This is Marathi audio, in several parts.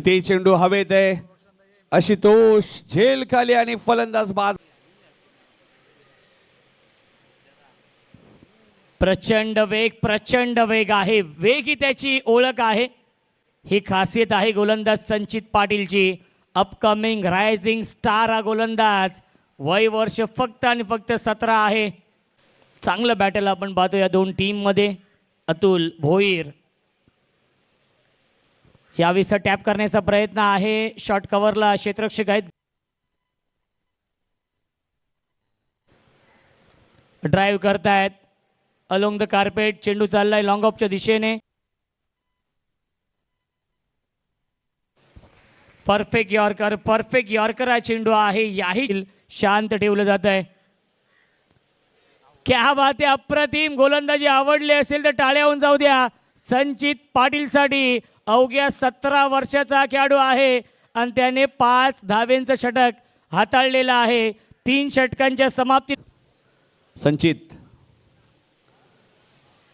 इथे चेंडू हवेत आहे. आशुतोष झेल खाली आणि फलंदाज बाद. प्रचंड वेग आहे. वेग ही त्याची ओळख आहे. ही खासियत आहे गोलंदाज संचित पाटीलची. अपकमिंग रायझिंग स्टार हा गोलंदाज. वय वर्ष फक्त आणि फक्त 17 आहे. चांगलं बॅटल आपण पाहतो या दोन टीम मध्ये. अतुल भोईर यावेळी टॅप करण्याचा प्रयत्न आहे. शॉर्ट कव्हरला क्षेत्ररक्षक आहेत. ड्राईव्ह करतायत अलोंग द कार्पेट. चेंडू चाललाय लॉंग ऑफच्या दिशेने. परफेक्ट यॉर्कर हा चेंडू आहे. याही शांत ठेवलं जात आहे. क्या बात आहे. अप्रतिम गोलंदाजी. आवडली असेल तर टाळ्या होऊन जाऊ द्या संचित पाटील साठी. अवघ्या 17 वर्षाचा खेळाडू आहे आणि त्याने 5 धावेंचं षटक हाताळलेलं आहे. 3 षटकांच्या समाप्ती. संचित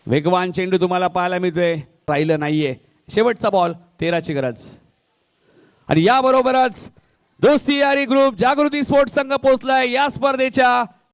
वेगवान चेंडू तुम्हाला पाहायला मिळतोय. राहिलं नाहीये. शेवटचा बॉल 13ची गरज. आणि याबरोबरच दोस्ती यारी ग्रुप जागृती स्पोर्ट्स संघ पोहोचलाय या स्पर्धेच्या